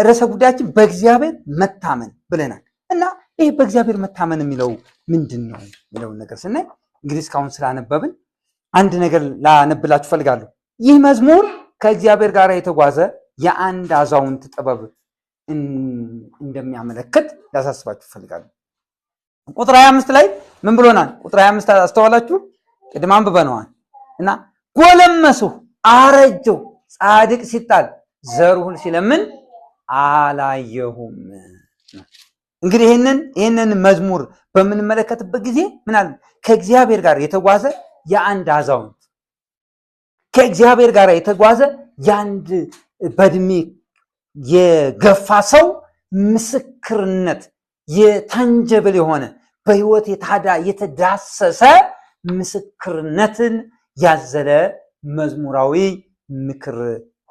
ርዕሰ ጉዳያችን በእግዚአብሔር መታመን ብለናል እና ይሄ በእግዚአብሔር መታመን የሚለው ምንድነው የሚለውን ነገር ስናይ እንግዲህ እስካሁን ስላነበብን አንድ ነገር ላነብላችሁ ፈልጋለሁ። ይህ መዝሙር ከእግዚአብሔር ጋር የተጓዘ የአንድ አዛውንት ጥበብ እንደሚያመለክት ላሳስባችሁ ፈልጋለሁ። ቁጥር 25 ላይ ምን ብሎናል? ቁጥር 25 አስተዋላችሁ? ቅድም አንብበነዋል እና ጎለመስሁ አረጀው ጻድቅ ሲጣል ዘሩን ሲለምን አላየሁም። እንግዲህ ይህንን መዝሙር በምንመለከትበት ጊዜ ምን አለ? ከእግዚአብሔር ጋር የተጓዘ የአንድ አዛውንት ከእግዚአብሔር ጋር የተጓዘ የአንድ በእድሜ የገፋ ሰው ምስክርነት የታንጀብል የሆነ በህይወት የተዳሰሰ ምስክርነትን ያዘለ መዝሙራዊ ምክር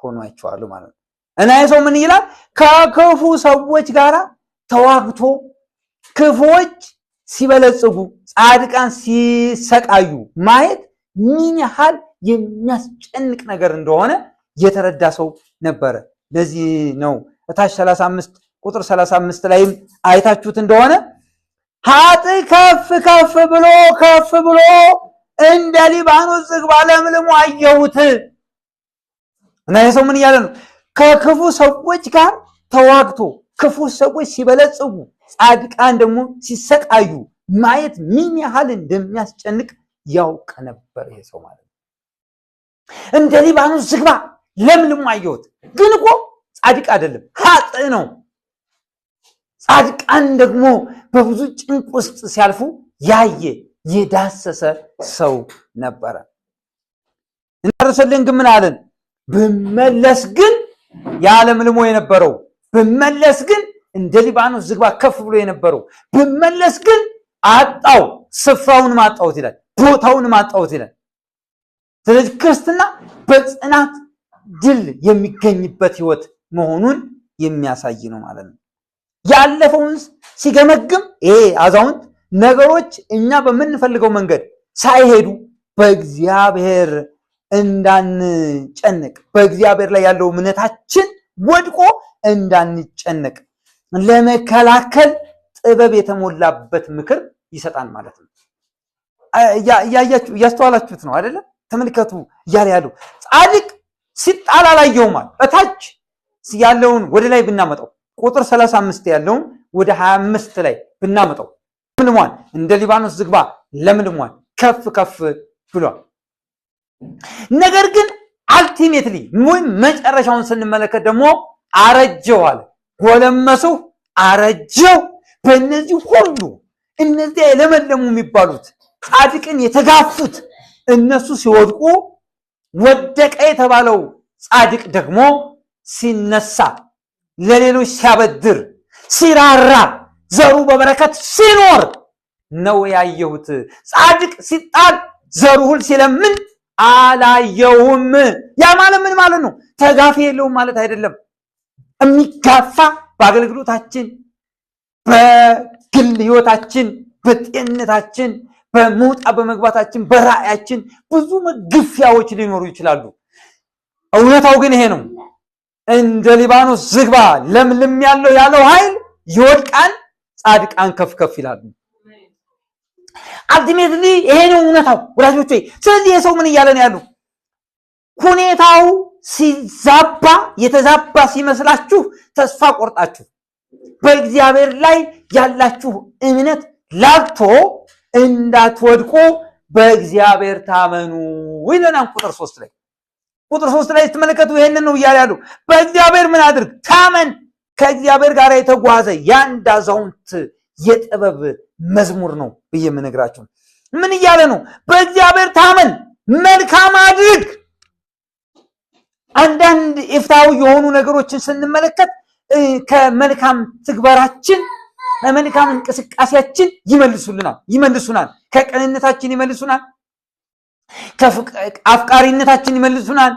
ሆኗቸዋል ማለት ነው። እና የሰው ምን ይላል? ከክፉ ሰዎች ጋር ተዋግቶ ክፉዎች ሲበለጽጉ ጻድቃን ሲሰቃዩ ማየት ምን ያህል የሚያስጨንቅ ነገር እንደሆነ የተረዳ ሰው ነበረ። ለዚህ ነው እታች 35 ቁጥር 35 ላይም አይታችሁት እንደሆነ ኃጥእ ከፍ ብሎ እንደ ሊባኖስ ዝግባ ለምልሞ አየሁት። እና የሰው ምን እያለ ነው? ከክፉ ሰዎች ጋር ተዋግቶ ክፉ ሰዎች ሲበለጽጉ ጻድቃን ደግሞ ሲሰቃዩ ማየት ምን ያህል እንደሚያስጨንቅ ያውቅ ነበር ይሄ ሰው ማለት ነው። እንደ ሊባኖስ ዝግባ ለምልሞ አየሁት። ግን እኮ ጻድቅ አይደለም፣ ኃጥእ ነው። ጻድቃን ደግሞ በብዙ ጭንቅ ውስጥ ሲያልፉ ያየ የዳሰሰ ሰው ነበረ። እናርሰልን ግን ምን አለን? ብመለስ ግን ያለምልሞ የነበረው ብመለስ ግን እንደ ሊባኖስ ዝግባ ከፍ ብሎ የነበረው ብመለስ ግን አጣው፣ ስፍራውን ማጣውት ይላል፣ ቦታውን ማጣውት ይላል። ስለዚህ ክርስትና በጽናት ድል የሚገኝበት ህይወት መሆኑን የሚያሳይ ነው ማለት ነው። ያለፈውን ሲገመግም ይሄ አዛውንት ነገሮች እኛ በምንፈልገው መንገድ ሳይሄዱ በእግዚአብሔር እንዳንጨነቅ በእግዚአብሔር ላይ ያለው እምነታችን ወድቆ እንዳንጨነቅ ለመከላከል ጥበብ የተሞላበት ምክር ይሰጣል ማለት ነው። እያስተዋላችሁት ነው አይደለ? ተመልከቱ እያለ ያለው ጻድቅ ሲጣል አላየውም። እታች ያለውን ወደ ላይ ብናመጣው ቁጥር 35 ያለውን ወደ 25 ላይ ብናመጣው ለምልሟል፣ እንደ ሊባኖስ ዝግባ ለምልሟል፣ ከፍ ብሏል። ነገር ግን አልቲሜትሊ መጨረሻውን ስንመለከት ደግሞ አረጀው አለ። ጎለመስሁ አረጀው። በእነዚህ ሁሉ እነዚያ የለመለሙ የሚባሉት ጻድቅን የተጋፉት እነሱ ሲወድቁ ወደቀ የተባለው ጻድቅ ደግሞ ሲነሳ ለሌሎች ሲያበድር ሲራራ ዘሩ በበረከት ሲኖር ነው ያየሁት። ጻድቅ ሲጣል ዘሩ ሁሉ ሲለምን አላየሁም። ያ ማለት ምን ማለት ነው? ተጋፊ የለውም ማለት አይደለም። የሚጋፋ በአገልግሎታችን፣ በግል ህይወታችን፣ በጤንነታችን፣ በመውጣ በመግባታችን፣ በራእያችን ብዙ ግፊያዎች ሊኖሩ ይችላሉ። እውነታው ግን ይሄ ነው። እንደ ሊባኖስ ዝግባ ለምልም ያለው ኃይል ይወድቃል፣ ጻድቃን ከፍ ይላሉ። አልቲሜትሊ ይሄ ነው እውነታው ወዳጆቼ። ስለዚህ የሰው ምን እያለ ነው ያለው? ሁኔታው ሲዛባ የተዛባ ሲመስላችሁ ተስፋ ቆርጣችሁ በእግዚአብሔር ላይ ያላችሁ እምነት ላልቶ እንዳትወድቁ በእግዚአብሔር ታመኑ ይለናል። ቁጥር 3 ላይ ስትመለከቱ ይሄንን ነው እያለ ያለው። በእግዚአብሔር ምን አድርግ? ታመን። ከእግዚአብሔር ጋር የተጓዘ የአንድ አዛውንት የጥበብ መዝሙር ነው ብዬ የምነግራችሁ። ምን እያለ ነው? በእግዚአብሔር ታመን፣ መልካም አድርግ። አንዳንድ ኢፍታዊ የሆኑ ነገሮችን ስንመለከት ከመልካም ትግበራችን ከመልካም እንቅስቃሴያችን ይመልሱናል። ከቅንነታችን ይመልሱናል፣ ከአፍቃሪነታችን ይመልሱናል፣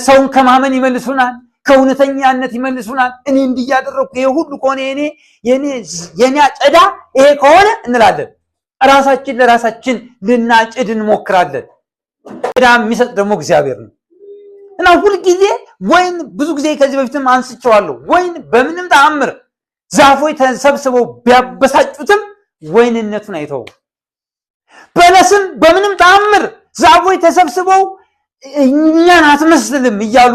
ሰውን ከማመን ይመልሱናል፣ ከእውነተኛነት ይመልሱናል። እኔ እንዲያደረኩ ይሄ ሁሉ ከሆነ የኔ አጨዳ ይሄ ከሆነ እንላለን። ራሳችን ለራሳችን ልናጭድ እንሞክራለን። ዕዳ የሚሰጥ ደግሞ እግዚአብሔር ነው እና ሁልጊዜ ወይን ብዙ ጊዜ ከዚህ በፊትም አንስቼዋለሁ። ወይን በምንም ተአምር ዛፎች ተሰብስበው ቢያበሳጩትም ወይንነቱን አይተውም። በለስም በምንም ተአምር ዛፎች ተሰብስበው እኛን አትመስልም እያሉ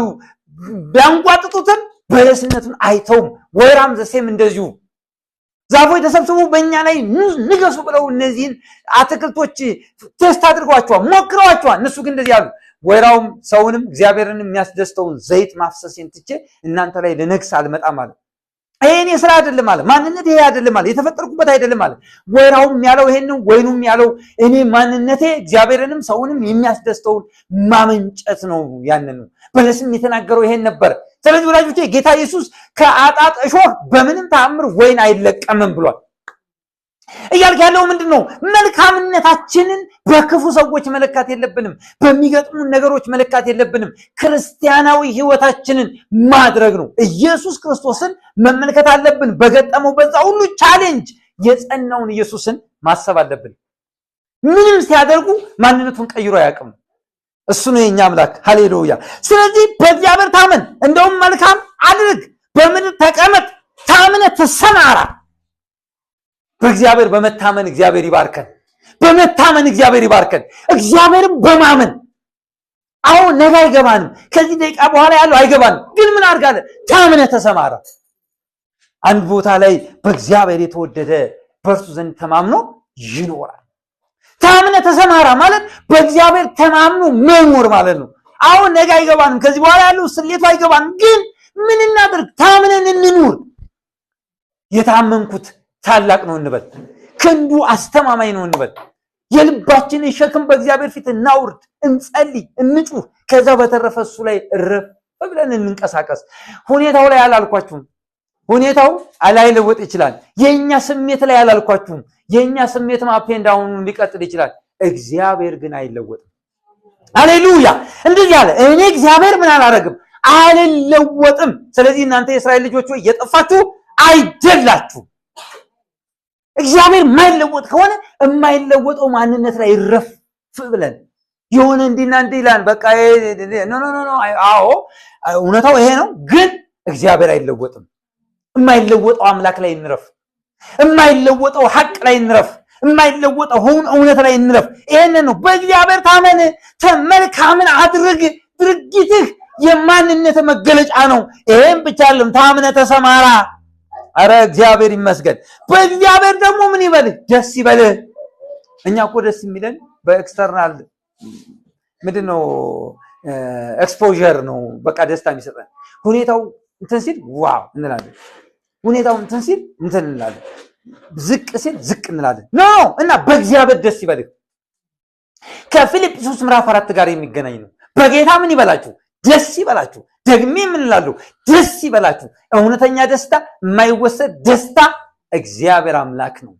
ቢያንቋጥጡትም በለስነቱን አይተውም። ወይራም ዘሴም እንደዚሁ ዛፎች ተሰብስበው በእኛ ላይ ንገሱ ብለው እነዚህን አትክልቶች ቴስት አድርገዋቸዋል፣ ሞክረዋቸዋል። እነሱ ግን እንደዚህ አሉ። ወይራውም ሰውንም እግዚአብሔርን የሚያስደስተውን ዘይት ማፍሰሴን ትቼ እናንተ ላይ ልነግስ አልመጣም አለ። ይሄ እኔ ስራ አይደለም አለ። ማንነት ይሄ አይደለም አለ። የተፈጠርኩበት አይደለም አለ። ወይራውም ያለው ይሄን ነው። ወይኑም ያለው እኔ ማንነቴ እግዚአብሔርንም ሰውንም የሚያስደስተውን ማመንጨት ነው። ያንን ነው። በለስም የተናገረው ይሄን ነበር። ስለዚህ ወላጆቼ ጌታ ኢየሱስ ከአጣጥ እሾህ በምንም ተአምር ወይን አይለቀምም ብሏል። እያልክ ያለው ምንድነው? መልካምነታችንን በክፉ ሰዎች መለካት የለብንም። በሚገጥሙን ነገሮች መለካት የለብንም። ክርስቲያናዊ ህይወታችንን ማድረግ ነው። ኢየሱስ ክርስቶስን መመልከት አለብን። በገጠመው በዛ ሁሉ ቻሌንጅ የጸናውን ኢየሱስን ማሰብ አለብን። ምንም ሲያደርጉ ማንነቱን ቀይሮ አያውቅም። እሱ ነው የኛ አምላክ። ሃሌሉያ። ስለዚህ በእግዚአብሔር ታመን፣ እንደውም መልካም አድርግ፣ በምድር ተቀመጥ፣ ታምነ ተሰማራ። በእግዚአብሔር በመታመን እግዚአብሔር ይባርከን። በመታመን እግዚአብሔር ይባርከን። እግዚአብሔርን በማመን አሁን ነገ አይገባንም፣ ከዚህ ደቂቃ በኋላ ያለው አይገባንም። ግን ምን አድርጋለ? ታምነ ተሰማራ። አንድ ቦታ ላይ በእግዚአብሔር የተወደደ በእርሱ ዘንድ ተማምኖ ይኖራል። ታምነ ተሰማራ ማለት በእግዚአብሔር ተማምኖ መኖር ማለት ነው። አሁን ነገ አይገባንም፣ ከዚህ በኋላ ያለው ስሌቱ አይገባንም። ግን ምን እናድርግ? ታምነን እንኑር። የታመንኩት ታላቅ ነው እንበል። ክንዱ አስተማማኝ ነው እንበል። የልባችንን ሸክም በእግዚአብሔር ፊት እናውርድ፣ እንጸልይ፣ እንጩህ። ከዛ በተረፈ እሱ ላይ እረፍ ብለን እንንቀሳቀስ። ሁኔታው ላይ አላልኳችሁም። ሁኔታው ላይለወጥ ይችላል። የኛ ስሜት ላይ አላልኳችሁም። የኛ ስሜት ማፔን ዳውን ሊቀጥል ይችላል። እግዚአብሔር ግን አይለወጥም። ሃሌሉያ። እንደዚህ አለ፣ እኔ እግዚአብሔር ምን አላረግም? አልለወጥም። ስለዚህ እናንተ የእስራኤል ልጆች ሆይ እየጠፋችሁ አይደላችሁ። እግዚአብሔር የማይለወጥ ከሆነ የማይለወጠው ማንነት ላይ ረፍ ብለን የሆነ እንዲና እንዲ ይላል። በቃ ኖ ኖ ኖ አዎ እውነታው ይሄ ነው። ግን እግዚአብሔር አይለወጥም። የማይለወጠው አምላክ ላይ እንረፍ። የማይለወጠው ሐቅ ላይ እንረፍ። የማይለወጠው እውነት ላይ እንረፍ። ይሄንን ነው በእግዚአብሔር ታመን፣ መልካምን አድርግ። ድርጊትህ የማንነት መገለጫ ነው። ይሄን ብቻ አይደለም፣ ታምነ ተሰማራ። አረ እግዚአብሔር ይመስገን። በእግዚአብሔር ደግሞ ምን ይበልህ? ደስ ይበልህ። እኛ እኮ ደስ የሚለን በኤክስተርናል ምንድነው ኤክስፖዠር ነው። በቃ ደስታ የሚሰጠን ሁኔታው እንትን ሲል ዋው እንላለን። ሁኔታው እንትን ሲል እንትን እንላለን። ዝቅ ሲል ዝቅ እንላለን። ኖ እና በእግዚአብሔር ደስ ይበልህ ከፊልጵስዩስ ምዕራፍ 4 ጋር የሚገናኝ ነው። በጌታ ምን ይበላችሁ? ደስ ይበላችሁ። ደግሜ ምን እላለሁ? ደስ ይበላችሁ። እውነተኛ ደስታ፣ የማይወሰድ ደስታ እግዚአብሔር አምላክ ነው።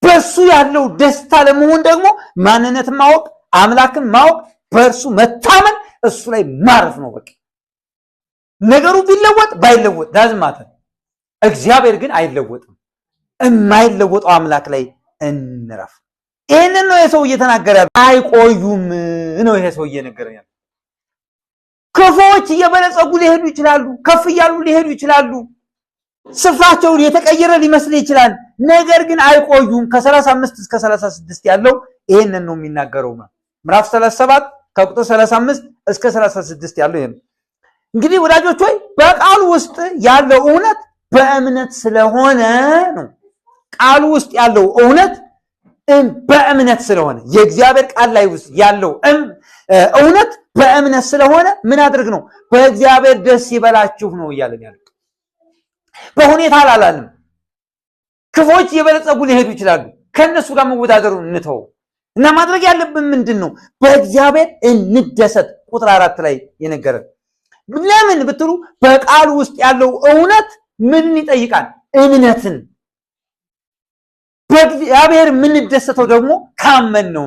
በእሱ ያለው ደስታ ለመሆን ደግሞ ማንነትን ማወቅ፣ አምላክን ማወቅ፣ በእርሱ መታመን፣ እሱ ላይ ማረፍ ነው። በቃ ነገሩ ቢለወጥ ባይለወጥ ዳዝማተ እግዚአብሔር ግን አይለወጥም። የማይለወጠው አምላክ ላይ እንረፍ። ይሄንን ነው የሰው እየተናገረ ያለው። አይቆዩም ነው ይሄ ሰው እየነገረኝ ያለው። ክፉዎች እየበለጸጉ ሊሄዱ ይችላሉ፣ ከፍ እያሉ ሊሄዱ ይችላሉ። ስፍራቸውን የተቀየረ ሊመስል ይችላል። ነገር ግን አይቆዩም። ከ35 እስከ 36 ያለው ይሄንን ነው የሚናገረው። ምዕራፍ 37 ከቁጥር 35 እስከ 36 ያለው ይሄ ነው። እንግዲህ ወዳጆች ሆይ በቃሉ ውስጥ ያለው እውነት በእምነት ስለሆነ ነው። ቃሉ ውስጥ ያለው እውነት በእምነት ስለሆነ የእግዚአብሔር ቃል ላይ ውስጥ ያለው እውነት በእምነት ስለሆነ ምን አድርግ ነው? በእግዚአብሔር ደስ ይበላችሁ ነው እያለን ያለው። በሁኔታ አላለም። ክፎች የበለጸጉ ሊሄዱ ይችላሉ። ከነሱ ጋር መወዳደሩን እንተው እና ማድረግ ያለብን ምንድነው? በእግዚአብሔር እንደሰት። ቁጥር 4 ላይ የነገረን ለምን ብትሉ በቃሉ ውስጥ ያለው እውነት ምን ይጠይቃል? እምነትን። በእግዚአብሔር የምንደሰተው ደግሞ ካመን ነው።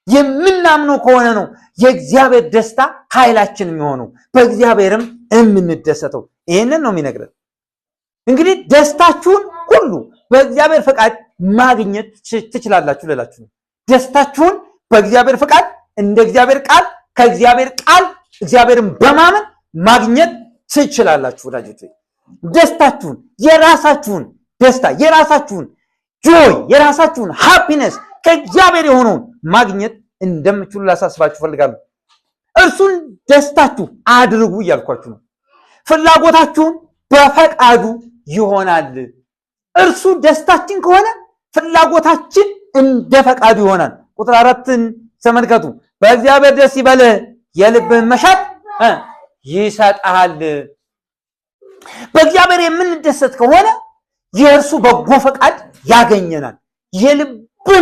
የምናምነው ከሆነ ነው የእግዚአብሔር ደስታ ኃይላችን የሚሆነው፣ በእግዚአብሔርም የምንደሰተው። ይሄንን ነው የሚነግረን። እንግዲህ ደስታችሁን ሁሉ በእግዚአብሔር ፈቃድ ማግኘት ትችላላችሁ ልላችሁ ነው። ደስታችሁን በእግዚአብሔር ፈቃድ እንደ እግዚአብሔር ቃል ከእግዚአብሔር ቃል እግዚአብሔርን በማመን ማግኘት ትችላላችሁ ወዳጆች። ደስታችሁን፣ የራሳችሁን ደስታ፣ የራሳችሁን ጆይ፣ የራሳችሁን ሃፒነስ ከእግዚአብሔር የሆነውን ማግኘት እንደምትችሉ ላሳስባችሁ ፈልጋለሁ። እርሱን ደስታችሁ አድርጉ እያልኳችሁ ነው። ፍላጎታችሁን በፈቃዱ ይሆናል። እርሱ ደስታችን ከሆነ ፍላጎታችን እንደ ፈቃዱ ይሆናል። ቁጥር 4ን ተመልከቱ። በእግዚአብሔር ደስ ይበልህ፣ የልብህን መሻት ይሰጣል። በእግዚአብሔር የምንደሰት ከሆነ የእርሱ በጎ ፈቃድ ያገኘናል። የልብ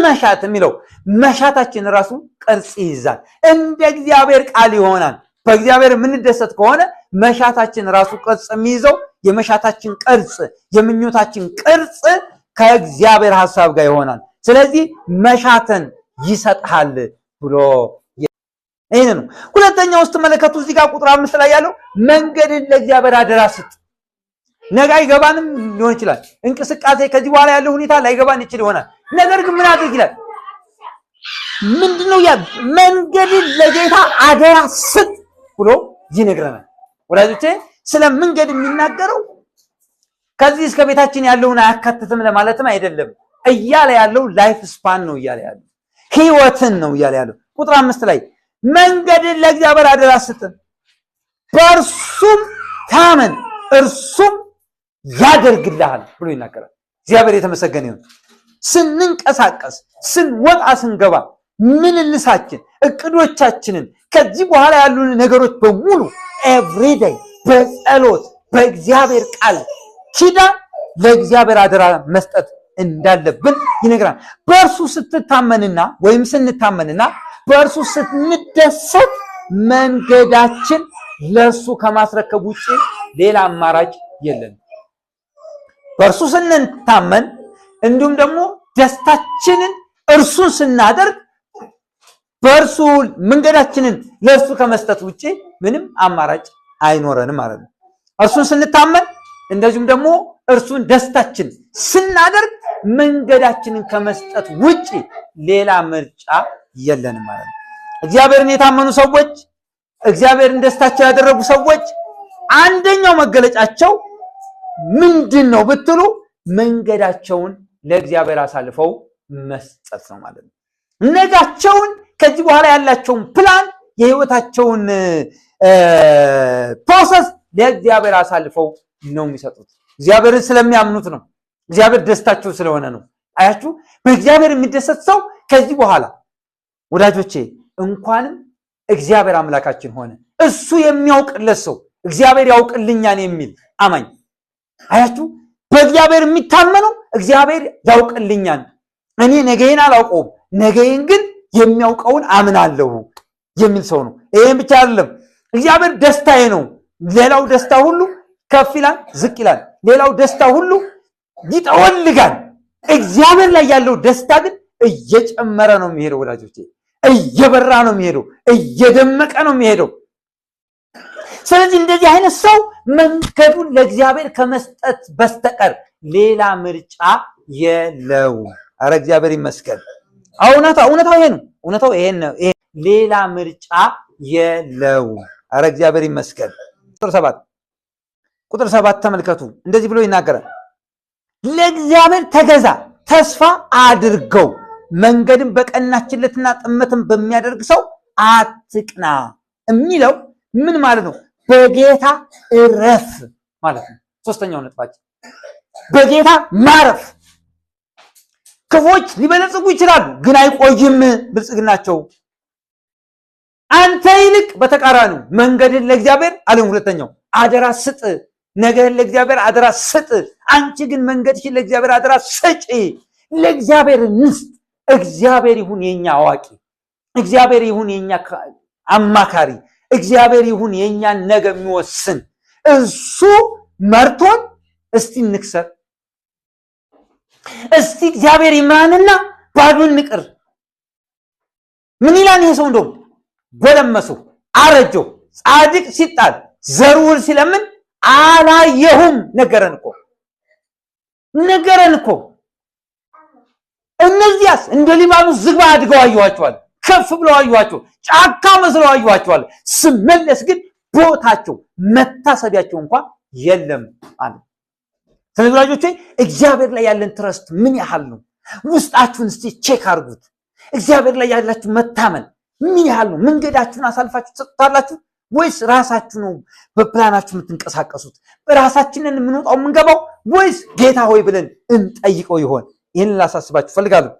መሻት የሚለው መሻታችን ራሱ ቅርጽ ይይዛል፣ እንደ እግዚአብሔር ቃል ይሆናል። በእግዚአብሔር የምንደሰት ከሆነ መሻታችን ራሱ ቅርጽ የሚይዘው የመሻታችን ቅርጽ፣ የምኞታችን ቅርጽ ከእግዚአብሔር ሐሳብ ጋር ይሆናል። ስለዚህ መሻተን ይሰጣል ብሎ ይሄ ነው። ሁለተኛው ውስጥ ተመለከቱ። እዚህ ጋር ቁጥር 5 ላይ ያለው መንገድን ለእግዚአብሔር አደራ ስጥ። ነገ አይገባንም ሊሆን ይችላል። እንቅስቃሴ ከዚህ በኋላ ያለው ሁኔታ ላይገባን ይችል ይሆናል። ነገር ግን ምን አድርግ ይላል? ምንድነው ያ? መንገድን ለጌታ አደራ ስጥ ብሎ ይነግረናል። ወዳጆቼ ስለ መንገድ የሚናገረው ከዚህ እስከ ቤታችን ያለውን አያካትትም ለማለትም አይደለም። እያለ ያለው ላይፍ ስፓን ነው እያለ ያለው ህይወትን ነው እያለ ያለው። ቁጥር 5 ላይ መንገድን ለእግዚአብሔር አደራ ስጥ፣ በእርሱም ታመን፣ እርሱም ያደርግልሃል ብሎ ይናገራል። እግዚአብሔር የተመሰገነ ይሁን። ስንንቀሳቀስ፣ ስንወጣ፣ ስንገባ ምልልሳችን፣ እቅዶቻችንን ከዚህ በኋላ ያሉ ነገሮች በሙሉ ኤቭሪዴይ በጸሎት በእግዚአብሔር ቃል ኪዳን ለእግዚአብሔር አደራ መስጠት እንዳለብን ይነግራል። በእርሱ ስትታመንና ወይም ስንታመንና በእርሱ ስንደሰት መንገዳችን ለእርሱ ከማስረከብ ውጭ ሌላ አማራጭ የለም። በእርሱ ስንታመን እንዲሁም ደግሞ ደስታችንን እርሱን ስናደርግ በእርሱ መንገዳችንን ለእርሱ ከመስጠት ውጭ ምንም አማራጭ አይኖረንም ማለት ነው። እርሱን ስንታመን እንደዚሁም ደግሞ እርሱን ደስታችን ስናደርግ መንገዳችንን ከመስጠት ውጭ ሌላ ምርጫ የለንም ማለት ነው። እግዚአብሔርን የታመኑ ሰዎች፣ እግዚአብሔርን ደስታቸው ያደረጉ ሰዎች አንደኛው መገለጫቸው ምንድን ነው ብትሉ መንገዳቸውን ለእግዚአብሔር አሳልፈው መስጠት ነው ማለት ነው። ነጋቸውን ከዚህ በኋላ ያላቸውን ፕላን፣ የህይወታቸውን ፕሮሰስ ለእግዚአብሔር አሳልፈው ነው የሚሰጡት። እግዚአብሔርን ስለሚያምኑት ነው። እግዚአብሔር ደስታቸው ስለሆነ ነው። አያችሁ፣ በእግዚአብሔር የሚደሰት ሰው ከዚህ በኋላ ወዳጆቼ እንኳንም እግዚአብሔር አምላካችን ሆነ እሱ የሚያውቅለት ሰው እግዚአብሔር ያውቅልኛል የሚል አማኝ፣ አያችሁ፣ በእግዚአብሔር የሚታመነው እግዚአብሔር ያውቅልኛል፣ እኔ ነገዬን አላውቀውም፣ ነገዬን ግን የሚያውቀውን አምናለሁ የሚል ሰው ነው። ይሄን ብቻ አይደለም፣ እግዚአብሔር ደስታዬ ነው፣ ሌላው ደስታ ሁሉ ከፍ ይላል ዝቅ ይላል፣ ሌላው ደስታ ሁሉ ይጠወልጋል። እግዚአብሔር ላይ ያለው ደስታ ግን እየጨመረ ነው የሚሄደው ወዳጆቼ፣ እየበራ ነው የሚሄደው፣ እየደመቀ ነው የሚሄደው። ስለዚህ እንደዚህ አይነት ሰው መንገዱን ለእግዚአብሔር ከመስጠት በስተቀር ሌላ ምርጫ የለው። አረ እግዚአብሔር ይመስገን። እውነታው ይሄ ነው። እውነታው ይሄ ነው። ሌላ ምርጫ የለው። አረ እግዚአብሔር ይመስገን። ቁጥር 7 ተመልከቱ። እንደዚህ ብሎ ይናገራል። ለእግዚአብሔር ተገዛ፣ ተስፋ አድርገው፣ መንገድን በቀናችለትና ጥመትን በሚያደርግ ሰው አትቅና የሚለው ምን ማለት ነው? በጌታ እረፍ ማለት ነው። ሶስተኛው ነጥባችን በጌታ ማረፍ። ክፎች ሊበለጽጉ ይችላሉ፣ ግን አይቆይም ብልጽግናቸው። አንተ ይልቅ በተቃራኒው መንገድን ለእግዚአብሔር አለም። ሁለተኛው አደራ ስጥ፣ ነገርን ለእግዚአብሔር አደራ ስጥ። አንቺ ግን መንገድሽን ለእግዚአብሔር አደራ ስጪ። ለእግዚአብሔር እንስጥ። እግዚአብሔር ይሁን የኛ አዋቂ፣ እግዚአብሔር ይሁን የኛ አማካሪ፣ እግዚአብሔር ይሁን የኛን ነገ የሚወስን። እሱ መርቶን እስቲ እንክሰር፣ እስቲ እግዚአብሔር ይምራንና ባዶን ንቅር። ምን ይላል ይሄ ሰው? እንደውም ጎለመሰው፣ አረጀው፣ ጻድቅ ሲጣል ዘሩን ሲለምን አላየሁም። ነገረን እኮ እነዚያስ እንደ ሊባኖስ ዝግባ አድገው አየኋቸዋል፣ ከፍ ብለው አየኋቸው፣ ጫካ መስለው አየኋቸዋል። ስመለስ ግን ቦታቸው መታሰቢያቸው እንኳን የለም አለ። ስለዚህ ወላጆቼ እግዚአብሔር ላይ ያለን ትረስት ምን ያህል ነው? ውስጣችሁን እስቲ ቼክ አድርጉት። እግዚአብሔር ላይ ያላችሁ መታመን ምን ያህል ነው? መንገዳችሁን አሳልፋችሁ ትሰጡታላችሁ ወይስ ራሳችሁ ነው በፕላናችሁ የምትንቀሳቀሱት? በራሳችንን የምንወጣው የምንገባው ወይስ ጌታ ሆይ ብለን እንጠይቀው ይሆን? ይህን ላሳስባችሁ ፈልጋለሁ።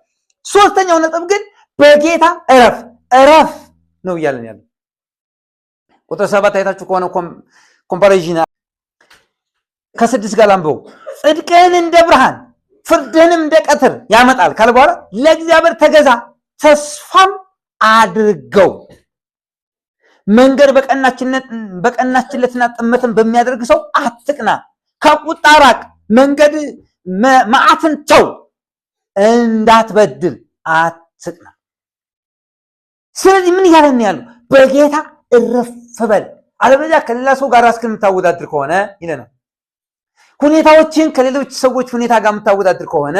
ሶስተኛው ነጥብ ግን በጌታ እረፍ ነው እያለን ያለው። ቁጥር 7 አይታችሁ ከሆነ ኮምፓሪዥን ከ6 ጋር አንብበው። ጽድቅህን እንደ ብርሃን ፍርድህንም እንደ ቀትር ያመጣል ካለ በኋላ ለእግዚአብሔር ተገዛ ተስፋም አድርገው። መንገድ በቀናችለትና ጥመትን በሚያደርግ ሰው አትቅና። ከቁጣ ራቅ፣ መንገድ መዓትን ተው፣ እንዳትበድል አትቅና። ስለዚህ ምን እያለን ያለው? በጌታ እረፍ በል። አለበለዚያ ከሌላ ሰው ጋር ራስህን የምታወዳድር ከሆነ ይለናል። ሁኔታዎችን ከሌሎች ሰዎች ሁኔታ ጋር የምታወዳድር ከሆነ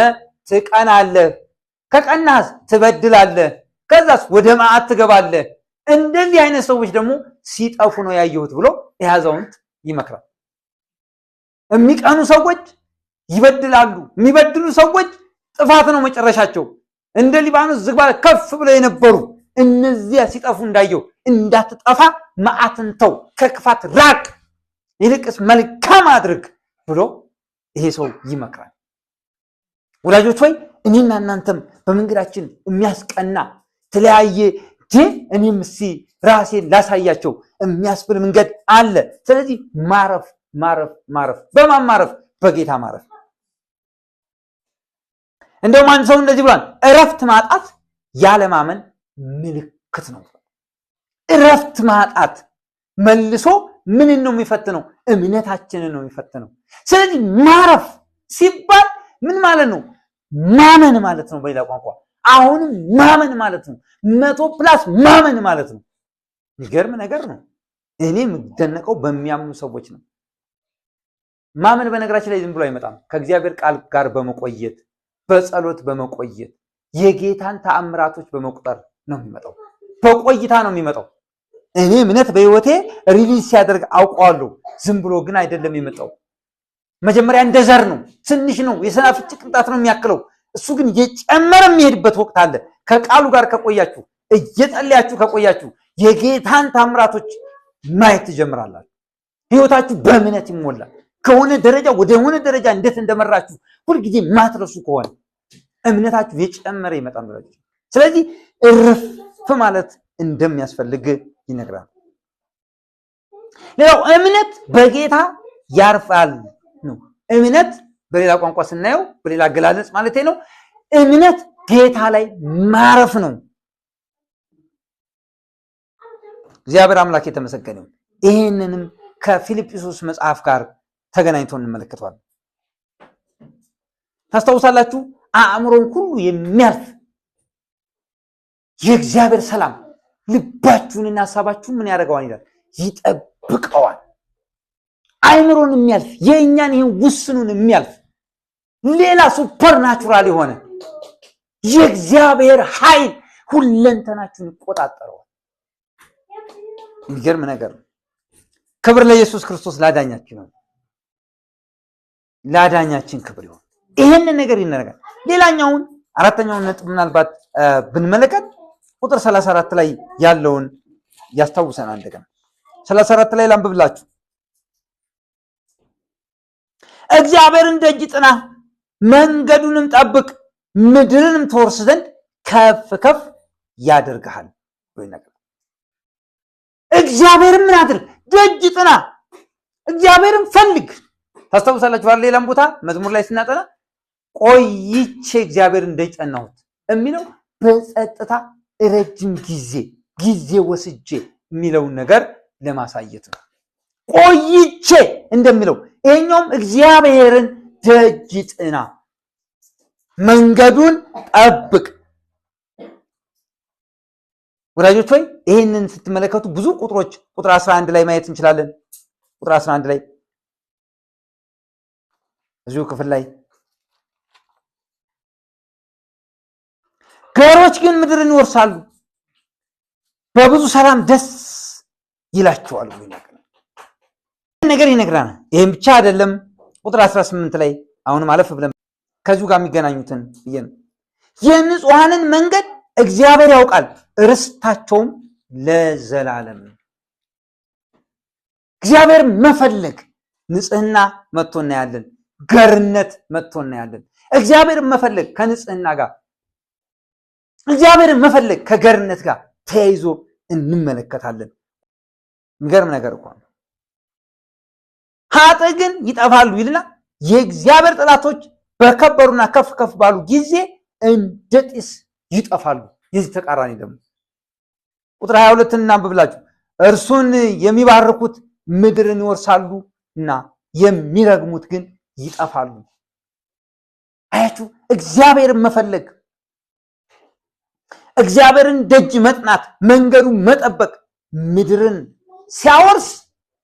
ትቀናለህ። ከቀናስ ትበድላለህ። ከዛስ ወደ መዓት ትገባለህ። እንደዚህ አይነት ሰዎች ደግሞ ሲጠፉ ነው ያየሁት ብሎ የያዛውንት ይመክራል። የሚቀኑ ሰዎች ይበድላሉ። የሚበድሉ ሰዎች ጥፋት ነው መጨረሻቸው። እንደ ሊባኖስ ዝግባ ከፍ ብለው የነበሩ እነዚያ ሲጠፉ እንዳየው እንዳትጠፋ መዓትን ተው፣ ከክፋት ራቅ፣ ይልቅስ መልካም አድርግ ብሎ ይሄ ሰው ይመክራል። ወላጆች ሆይ እኔና እናንተም በመንገዳችን የሚያስቀና የተለያየ እኔም እስኪ ራሴን ላሳያቸው የሚያስብል መንገድ አለ። ስለዚህ ማረፍ። በማን ማረፍ? በጌታ ማረፍ። እንደውም አንድ ሰው እንደዚህ ብሏል፣ እረፍት ማጣት ያለማመን ምልክት ነው። እረፍት ማጣት መልሶ ምንን ነው የሚፈትነው? እምነታችንን ነው የሚፈትነው። ስለዚህ ማረፍ ሲባል ምን ማለት ነው? ማመን ማለት ነው። በሌላ ቋንቋ አሁንም ማመን ማለት ነው። 100+ ማመን ማለት ነው። የሚገርም ነገር ነው። እኔ የምደነቀው በሚያምኑ ሰዎች ነው። ማመን በነገራችን ላይ ዝም ብሎ አይመጣም። ከእግዚአብሔር ቃል ጋር በመቆየት በጸሎት በመቆየት የጌታን ተአምራቶች በመቁጠር ነው የሚመጣው። በቆይታ ነው የሚመጣው። እኔ እምነት በህይወቴ ሪሊዝ ሲያደርግ አውቀዋለሁ። ዝም ብሎ ግን አይደለም የመጣው። መጀመሪያ እንደ ዘር ነው፣ ትንሽ ነው፣ የሰናፍጭ ቅንጣት ነው የሚያክለው። እሱ ግን እየጨመረ የሚሄድበት ወቅት አለ። ከቃሉ ጋር ከቆያችሁ፣ እየጸለያችሁ ከቆያችሁ የጌታን ተአምራቶች ማየት ትጀምራላችሁ። ህይወታችሁ በእምነት ይሞላል። ከሆነ ደረጃ ወደ ሆነ ደረጃ እንዴት እንደመራችሁ ሁልጊዜ ማትረሱ ከሆነ እምነታችሁ የጨመረ ይመጣል። ስለዚህ እረፍ ማለት እንደሚያስፈልግ ይነግራል። ሌላው እምነት በጌታ ያርፋል ነው። እምነት በሌላ ቋንቋ ስናየው በሌላ አገላለጽ ማለት ነው፣ እምነት ጌታ ላይ ማረፍ ነው። እግዚአብሔር አምላክ የተመሰገነው። ይህንንም ከፊልጵስዩስ መጽሐፍ ጋር ተገናኝቶ እንመለከተዋለን። ታስታውሳላችሁ? አእምሮን ሁሉ የሚያልፍ የእግዚአብሔር ሰላም ልባችሁንና ሐሳባችሁን ምን ያደርገዋል ይላል? ይጠብቀዋል። አእምሮን የሚያልፍ የእኛን ይህን ውስኑን የሚያልፍ ሌላ ሱፐርናቹራል የሆነ የእግዚአብሔር ኃይል ሁለንተናችሁን ይቆጣጠረዋል። የሚገርም ነገር ነው። ክብር ለኢየሱስ ክርስቶስ ላዳኛችን ነው። ላዳኛችን ክብር ይሁን። ይሄንን ነገር ይነረጋል። ሌላኛውን አራተኛውን ነጥብ ምናልባት ብንመለከት ቁጥር 34 ላይ ያለውን ያስታውሰናል። እንደገና 34 ላይ ላንብብላችሁ። እግዚአብሔርን ደጅ ጥና፣ መንገዱንም ጠብቅ፣ ምድርንም ትወርስ ዘንድ ከፍ ከፍ ያደርግሃል ብሎ ይነግራል። እግዚአብሔርን ምን አድርግ? ደጅ ጥና፣ እግዚአብሔርን ፈልግ። ታስታውሳላችሁ ሌላም ቦታ መዝሙር ላይ ስናጠና ቆይቼ እግዚአብሔርን ደጅ ጠናሁት የሚለው በጸጥታ ረጅም ጊዜ ወስጄ የሚለውን ነገር ለማሳየት ነው። ቆይቼ እንደሚለው ይሄኛውም እግዚአብሔርን ደጅ ጥና፣ መንገዱን ጠብቅ። ወዳጆች ሆይ ይሄንን ስትመለከቱ ብዙ ቁጥሮች ቁጥር 11 ላይ ማየት እንችላለን። ቁጥር 11 ላይ እዚሁ ክፍል ላይ ገሮች ግን ምድርን ይወርሳሉ፣ በብዙ ሰላም ደስ ይላቸዋል ብሎ ይናገራል። ነገር ይነግረናል። ይህም ብቻ አይደለም። ቁጥር 18 ላይ አሁንም አለፍ ብለን ከዚሁ ጋር የሚገናኙትን ነው። የንጹሐንን መንገድ እግዚአብሔር ያውቃል፣ ርስታቸውም ለዘላለም። እግዚአብሔር መፈለግ ንጽህና መጥቶ እናያለን። ገርነት መጥቶ እናያለን። እግዚአብሔር መፈለግ ከንጽህና ጋር፣ እግዚአብሔር መፈለግ ከገርነት ጋር ተያይዞ እንመለከታለን። የሚገርም ነገር እኮ ነው። ኃጥእ ግን ይጠፋሉ ይልና የእግዚአብሔር ጠላቶች በከበሩና ከፍ ከፍ ባሉ ጊዜ እንደ ጢስ ይጠፋሉ። የዚህ ተቃራኒ ደግሞ ቁጥር 22 እናንብብላችሁ። እርሱን የሚባርኩት ምድርን ይወርሳሉ እና የሚረግሙት ግን ይጠፋሉ። አያችሁ፣ እግዚአብሔርን መፈለግ፣ እግዚአብሔርን ደጅ መጥናት፣ መንገዱን መጠበቅ ምድርን ሲያወርስ፣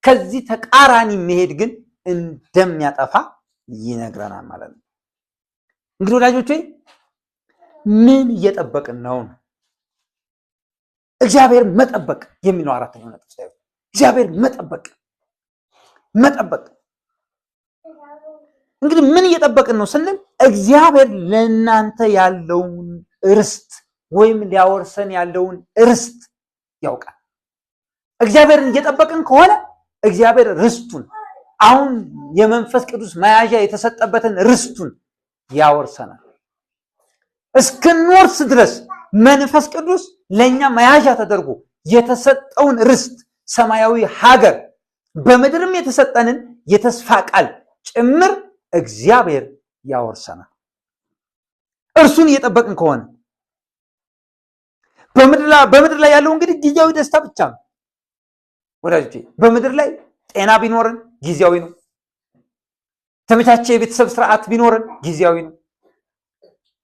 ከዚህ ተቃራኒ መሄድ ግን እንደሚያጠፋ ይነግረናል ማለት ነው። እንግዲህ ወዳጆቼ ምን እየጠበቅን ነው? እግዚአብሔር መጠበቅ የሚለው አራተኛው ነጥብ ሳይሆን እግዚአብሔር መጠበቅ እንግዲህ ምን እየጠበቅን ነው ስንል እግዚአብሔር ለእናንተ ያለውን ርስት ወይም ሊያወርሰን ያለውን ርስት ያውቃል። እግዚአብሔርን እየጠበቅን ከሆነ እግዚአብሔር ርስቱን አሁን የመንፈስ ቅዱስ መያዣ የተሰጠበትን ርስቱን ያወርሰናል። እስክንወርስ ድረስ መንፈስ ቅዱስ ለኛ መያዣ ተደርጎ የተሰጠውን ርስት ሰማያዊ ሀገር በምድርም የተሰጠንን የተስፋ ቃል ጭምር እግዚአብሔር ያወርሰናል። እርሱን እየጠበቅን ከሆነ በምድር ላይ ያለው እንግዲህ ጊዜያዊ ደስታ ብቻ ነው ወዳጆቼ። በምድር ላይ ጤና ቢኖርን ጊዜያዊ ነው። ተመቻቸ የቤተሰብ ስርዓት ቢኖርን ጊዜያዊ ነው።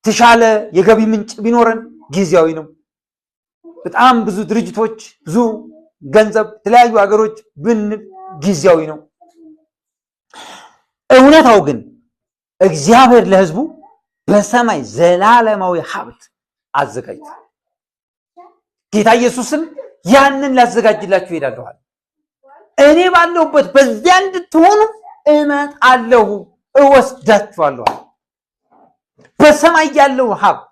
ተሻለ የገቢ ምንጭ ቢኖርን ጊዜያዊ ነው። በጣም ብዙ ድርጅቶች፣ ብዙ ገንዘብ፣ የተለያዩ ሀገሮች ጊዜያዊ ነው። እውነታው ግን እግዚአብሔር ለሕዝቡ በሰማይ ዘላለማዊ ሀብት አዘጋጅቷል። ጌታ ኢየሱስም ያንን ላዘጋጅላችሁ ይሄዳለዋል። እኔ ባለሁበት በዚያ እንድትሆኑ እመጣለሁ፣ እወስዳችኋለሁ። በሰማይ ያለው ሀብት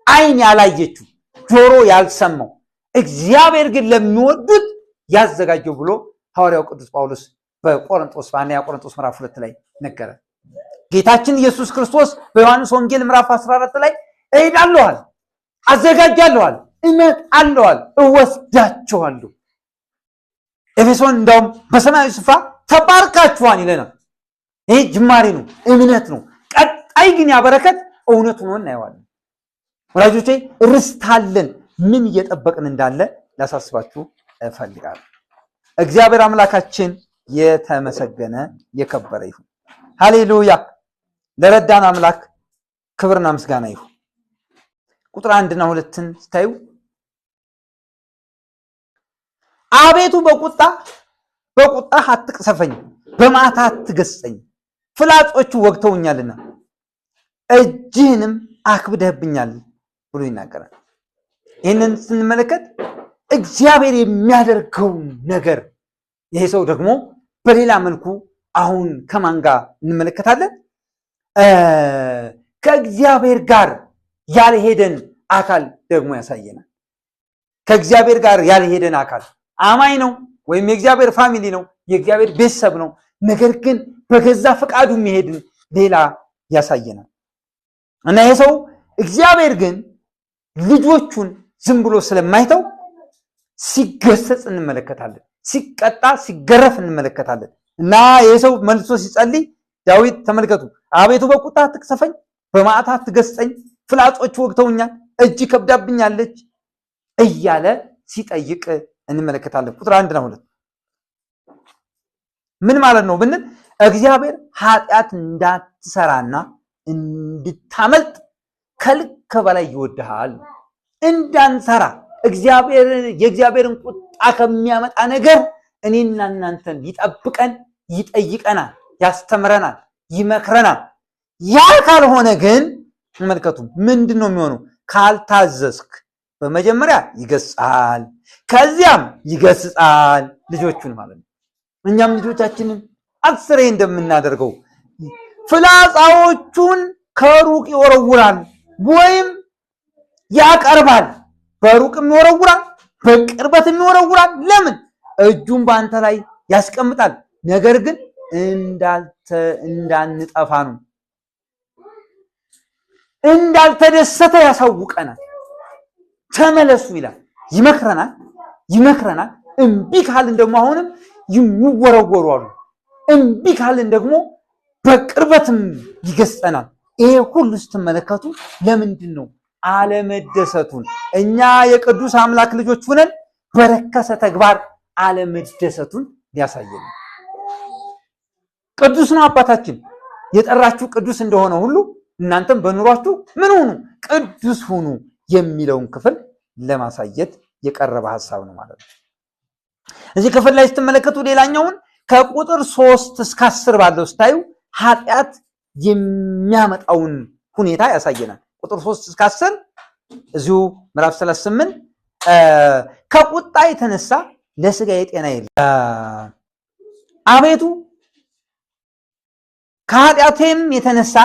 ዓይን ያላየችው ጆሮ ያልሰማው እግዚአብሔር ግን ለሚወዱት ያዘጋጀው ብሎ ሐዋርያው ቅዱስ ጳውሎስ በአንደኛ ቆሮንቶስ ምዕራፍ 2 ላይ ነገረ። ጌታችን ኢየሱስ ክርስቶስ በዮሐንስ ወንጌል ምዕራፍ 14 ላይ እሄዳለሁ፣ አዘጋጃለሁ፣ እመጣለሁ፣ እወስዳችኋለሁ። ኤፌሶን እንደውም በሰማያዊ ስፍራ ተባርካችኋል ይለናል። ይሄ ጅማሬ ነው፣ እምነት ነው። ቀጣይ ግን ያበረከት እውነት ሆኖ እናየዋለን። ወላጆቼ ርስት አለን። ምን እየጠበቅን እንዳለ ላሳስባችሁ እፈልጋለሁ። እግዚአብሔር አምላካችን የተመሰገነ የከበረ ይሁን። ሃሌሉያ! ለረዳን አምላክ ክብርና ምስጋና ይሁን። ቁጥር 1 እና 2ን ስታዩ አቤቱ በቁጣ አትቅሰፈኝ፣ በመዓት አትገስጸኝ፣ ፍላጾቹ ወግተውኛልና እጅህንም አክብደህብኛል ብሎ ይናገራል። ይህንን ስንመለከት እግዚአብሔር የሚያደርገውን ነገር ይሄ ሰው ደግሞ በሌላ መልኩ አሁን ከማን ጋር እንመለከታለን? ከእግዚአብሔር ጋር ያልሄደን አካል ደግሞ ያሳየናል። ከእግዚአብሔር ጋር ያልሄደን አካል አማኝ ነው ወይም የእግዚአብሔር ፋሚሊ ነው፣ የእግዚአብሔር ቤተሰብ ነው። ነገር ግን በገዛ ፈቃዱ የሚሄድን ሌላ ያሳየናል። እና ይሄ ሰው እግዚአብሔር ግን ልጆቹን ዝም ብሎ ስለማይተው ሲገሰጽ እንመለከታለን፣ ሲቀጣ ሲገረፍ እንመለከታለን። እና ይሄ ሰው መልሶ ሲጸልይ ዳዊት ተመልከቱ፣ አቤቱ በቁጣ አትቅሰፈኝ፣ በመዓት አትገስጸኝ፣ ፍላጾች ወግተውኛል፣ እጅ ከብዳብኛለች እያለ ሲጠይቅ እንመለከታለን። ቁጥር 1 እና 2 ምን ማለት ነው ብንል እግዚአብሔር ኃጢአት እንዳትሰራና እንድታመልጥ ከልክ በላይ ይወድሃል። እንዳንሰራ የእግዚአብሔርን ቁጣ ከሚያመጣ ነገር እኔና እናንተን ይጠብቀን፣ ይጠይቀናል፣ ያስተምረናል፣ ይመክረናል። ያ ካልሆነ ግን ተመልከቱ ምንድን ነው የሚሆነው? ካልታዘዝክ በመጀመሪያ ይገስጻል፣ ከዚያም ይገስጻል ልጆቹን ማለት ነው። እኛም ልጆቻችንን 10 እንደምናደርገው ፍላጻዎቹን ከሩቅ ይወረውራል ወይም ያቀርባል። በሩቅም ይወረውራል፣ በቅርበትም ይወረውራል። ለምን? እጁን በአንተ ላይ ያስቀምጣል። ነገር ግን እንዳንጠፋ ነው። እንዳልተደሰተ ያሳውቀናል። ተመለሱ ይላል። ይመክረናል። እምቢ ካልን ደግሞ አሁንም ይወረወሩ አሉ። እምቢ ካልን ደግሞ በቅርበትም ይገስጸናል። ይሄ ሁሉ ስትመለከቱ ለምንድን ነው አለመደሰቱን? እኛ የቅዱስ አምላክ ልጆች ሆነን በረከሰ ተግባር አለመደሰቱን ሊያሳየን። ቅዱስ ነው አባታችን የጠራችሁ ቅዱስ እንደሆነ ሁሉ እናንተም በኑሯችሁ ምን ሁኑ? ቅዱስ ሁኑ የሚለውን ክፍል ለማሳየት የቀረበ ሐሳብ ነው ማለት ነው። እዚህ ክፍል ላይ ስትመለከቱ ሌላኛውን ከቁጥር 3 እስከ 10 ባለው ስታዩ ኃጢአት የሚያመጣውን ሁኔታ ያሳየናል። ቁጥር 3 እስከ 10 እዚሁ ምዕራፍ 38 ከቁጣ የተነሳ ለሥጋዬ ጤና የለም፣ አቤቱ ከኃጢአቴም የተነሳ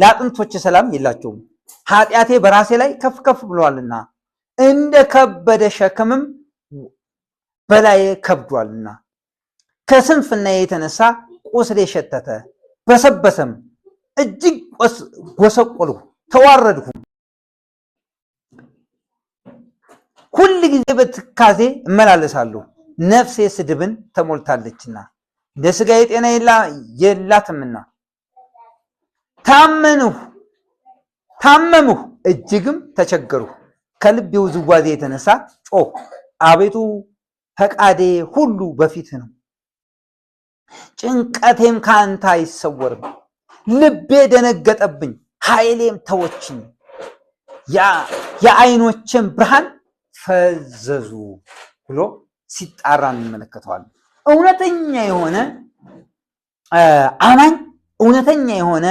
ለአጥንቶቼ ሰላም የላቸውም። ኃጢአቴ በራሴ ላይ ከፍ ከፍ ብሏልና እንደ ከበደ ሸክምም በላይ ከብዷልና ከስንፍናዬ የተነሳ ቁስሌ ሸተተ፣ በሰበሰም፣ እጅግ ጎሰቆልሁ፣ ተዋረድሁ። ሁል ጊዜ በትካዜ እመላለሳለሁ፣ ነፍሴ ስድብን ተሞልታለችና ለሥጋዬ ጤና የላትምና። ታመምሁ እጅግም ተቸገርሁ፣ ከልቤ ውዝዋዜ የተነሳ ጮኽሁ። አቤቱ ፈቃዴ ሁሉ በፊትህ ነው፣ ጭንቀቴም ከአንተ አይሰወርም። ልቤ ደነገጠብኝ፣ ኃይሌም ተወችኝ፣ የዓይኖቼም ብርሃን ፈዘዙ ብሎ ሲጣራ እንመለከተዋለን። እውነተኛ የሆነ አማኝ እውነተኛ የሆነ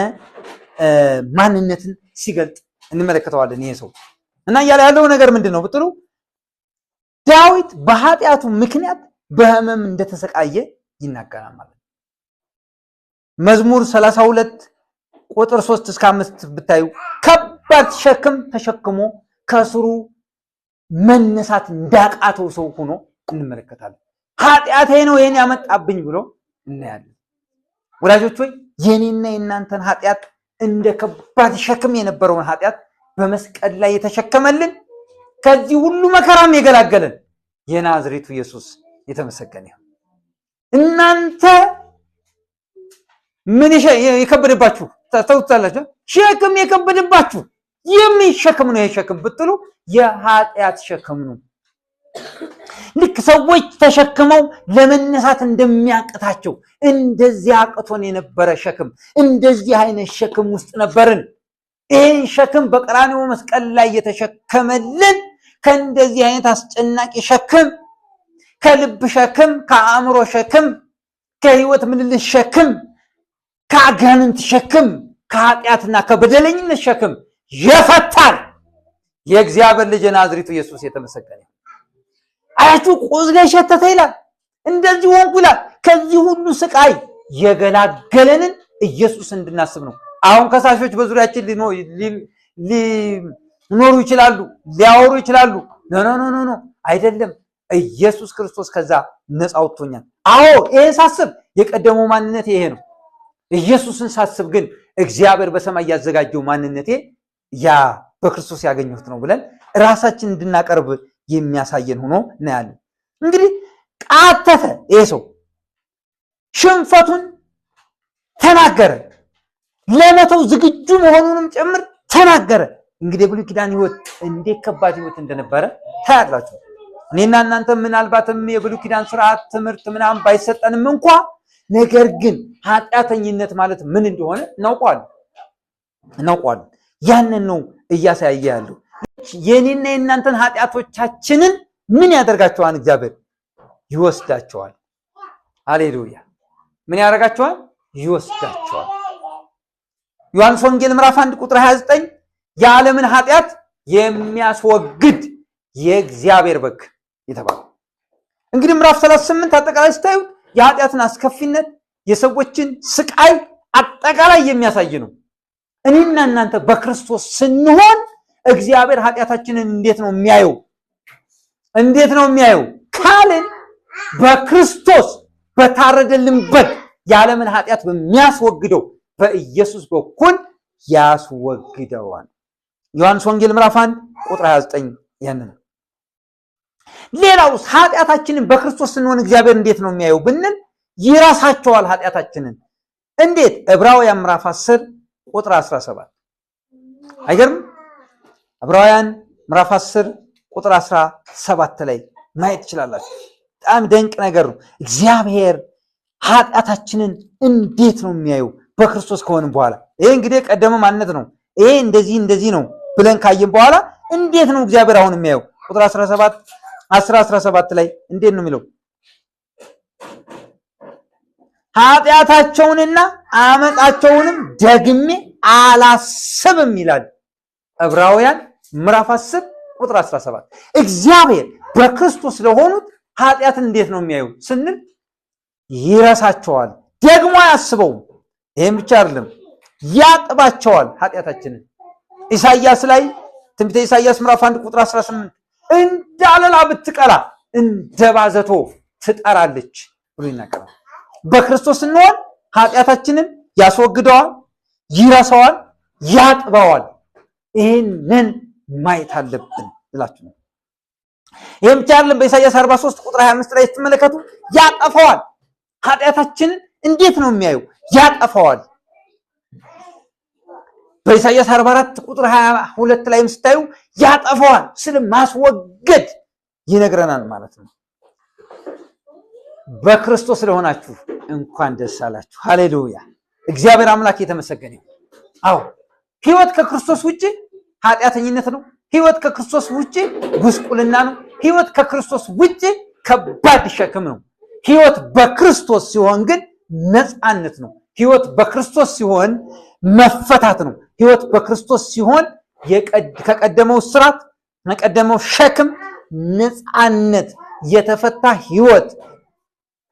ማንነትን ሲገልጥ እንመለከተዋለን። ይሄ ሰው እና እያለ ያለው ነገር ምንድን ነው ብትሉ ዳዊት በኃጢአቱ ምክንያት በህመም እንደተሰቃየ ይናገራል ማለት ነው። መዝሙር 32 ቁጥር 3 እስከ 5 ብታዩ ከባድ ሸክም ተሸክሞ ከስሩ መነሳት እንዳቃተው ሰው ሆኖ እንመለከታለን። ኃጢአቴ ነው ይሄን ያመጣብኝ ብሎ እናያለን። ወዳጆች ሆይ የኔና የእናንተን ኃጢአት እንደ ከባድ ሸክም የነበረውን ኃጢአት በመስቀል ላይ የተሸከመልን ከዚህ ሁሉ መከራም የገላገለን የናዝሬቱ ኢየሱስ የተመሰገነ ይሁን። እናንተ ምን የከበደባችሁ ታውቁታላችሁ? ሸክም የከበደባችሁ የምን ሸክም ነው? የሸክም ብትሉ የኃጢአት ሸክም ነው። ልክ ሰዎች ተሸክመው ለመነሳት እንደሚያቅታቸው እንደዚህ አቅቶን የነበረ ሸክም፣ እንደዚህ አይነት ሸክም ውስጥ ነበርን። ይህን ሸክም በቀራንዮ መስቀል ላይ የተሸከመልን ከእንደዚህ አይነት አስጨናቂ ሸክም፣ ከልብ ሸክም፣ ከአእምሮ ሸክም፣ ከህይወት ምልልስ ሸክም፣ ከአጋንንት ሸክም፣ ከኃጢአትና ከበደለኝነት ሸክም የፈታን የእግዚአብሔር ልጅ ናዝሬቱ ኢየሱስ የተመሰገነ። አያችሁ ቁስሌ ሸተተ ይላል፣ እንደዚህ ሆንኩ ይላል። ከዚህ ሁሉ ስቃይ የገላገለንን ኢየሱስ እንድናስብ ነው። አሁን ከሳሾች በዙሪያችን ሊኖሩ ይችላሉ፣ ሊያወሩ ይችላሉ። ኖ አይደለም፣ ኢየሱስ ክርስቶስ ከዛ ነፃ አውጥቶኛል። አዎ ይሄን ሳስብ የቀደመው ማንነቴ ይሄ ነው። ኢየሱስን ሳስብ ግን እግዚአብሔር በሰማይ ያዘጋጀው ማንነቴ ያ በክርስቶስ ያገኘሁት ነው ብለን ራሳችን እንድናቀርብ የሚያሳየን ሆኖ እናያለን። እንግዲህ ቃተተ፣ ይሄ ሰው ሽንፈቱን ተናገረ፣ ለመተው ዝግጁ መሆኑንም ጭምር ተናገረ። እንግዲህ ብሉይ ኪዳን ህይወት እንዴት ከባድ ህይወት እንደነበረ ታያላችሁ። እኔና እናንተ ምናልባትም የብሉይ ኪዳን ስርዓት ትምህርት ምናምን ባይሰጠንም እንኳ ነገር ግን ኃጢአተኝነት ማለት ምን እንደሆነ እናውቀዋለን። ያንን ነው እያሳየ ያለው። የኔና የእናንተን ኃጢአቶቻችንን ምን ያደርጋቸዋል? እግዚአብሔር ይወስዳቸዋል። ሃሌሉያ! ምን ያደርጋቸዋል? ይወስዳቸዋል። ዮሐንስ ወንጌል ምዕራፍ 1 ቁጥር 29 የዓለምን ኃጢአት የሚያስወግድ የእግዚአብሔር በግ የተባለው እንግዲህ ምዕራፍ 38 አጠቃላይ ስታዩት የኃጢአትን አስከፊነት፣ የሰዎችን ስቃይ አጠቃላይ የሚያሳይ ነው። እኔና እናንተ በክርስቶስ ስንሆን እግዚአብሔር ኃጢአታችንን እንዴት ነው የሚያየው? እንዴት ነው የሚያየው ካልን በክርስቶስ በታረደልን በግ የዓለምን ኃጢአት በሚያስወግደው በኢየሱስ በኩል ያስወግደዋል። ዮሐንስ ወንጌል ምዕራፍ 1 ቁጥር 29 ያንን። ሌላው ኃጢአታችንን በክርስቶስ ስንሆን እግዚአብሔር እንዴት ነው የሚያየው ብንል ይራሳቸዋል ኃጢአታችንን። እንዴት? ዕብራውያን ምዕራፍ 10 ቁጥር 17 አይገርም? ዕብራውያን ምዕራፍ 10 ቁጥር 17 ላይ ማየት ትችላላችሁ። በጣም ደንቅ ነገር ነው። እግዚአብሔር ኃጢአታችንን እንዴት ነው የሚያየው በክርስቶስ ከሆንን በኋላ? ይሄ እንግዲህ ቀደመ ማንነት ነው። ይሄ እንደዚህ ነው ብለን ካየን በኋላ እንዴት ነው እግዚአብሔር አሁን የሚያየው? ቁጥር 17 ላይ እንዴት ነው የሚለው? ኃጢአታቸውንና አመፃቸውንም ደግሜ አላስብም ይላል ዕብራውያን ምዕራፍ 10 ቁጥር 17። እግዚአብሔር በክርስቶስ ለሆኑት ኃጢአትን እንዴት ነው የሚያየው ስንል ይረሳቸዋል፣ ደግሞ አያስበውም። ይሄም ብቻ አይደለም፣ ያጥባቸዋል ኃጢአታችንን። ኢሳይያስ ላይ ትንቢተ ኢሳይያስ ምዕራፍ 1 ቁጥር 18 እንዳለላ ብትቀላ እንደ ባዘቶ ትጠራለች ብሎ ይናገራል። በክርስቶስ ስንሆን ኃጢአታችንን ያስወግደዋል፣ ይረሳዋል፣ ያጥበዋል። ይህንን ማየት አለብን ብላችሁ ነው። ይህም ብቻ አይደለም። በኢሳይያስ 43 ቁጥር 25 ላይ ስትመለከቱ ያጠፋዋል። ኃጢአታችንን እንዴት ነው የሚያየው? ያጠፋዋል። በኢሳይያስ 44 ቁጥር 22 ላይም ስታዩ ያጠፋዋል ስለ ማስወገድ ይነግረናል ማለት ነው። በክርስቶስ ስለሆናችሁ እንኳን ደስ አላችሁ። ሃሌሉያ! እግዚአብሔር አምላክ የተመሰገነ ይሁን። አዎ ህይወት ከክርስቶስ ውጪ ኃጢአተኝነት ነው። ህይወት ከክርስቶስ ውጪ ጉስቁልና ነው። ህይወት ከክርስቶስ ውጪ ከባድ ሸክም ነው። ህይወት በክርስቶስ ሲሆን ግን ነፃነት ነው። ህይወት በክርስቶስ ሲሆን መፈታት ነው። ህይወት በክርስቶስ ሲሆን ከቀደመው ስራት ከቀደመው ሸክም ነፃነት የተፈታ ህይወት፣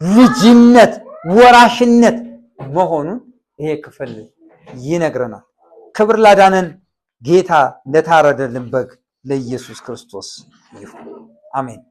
ልጅነት፣ ወራሽነት መሆኑን ይሄ ክፍል ይነግረናል። ክብር ላዳነን ጌታ ለታረደልን በግ ለኢየሱስ ክርስቶስ ይሁን። አሜን።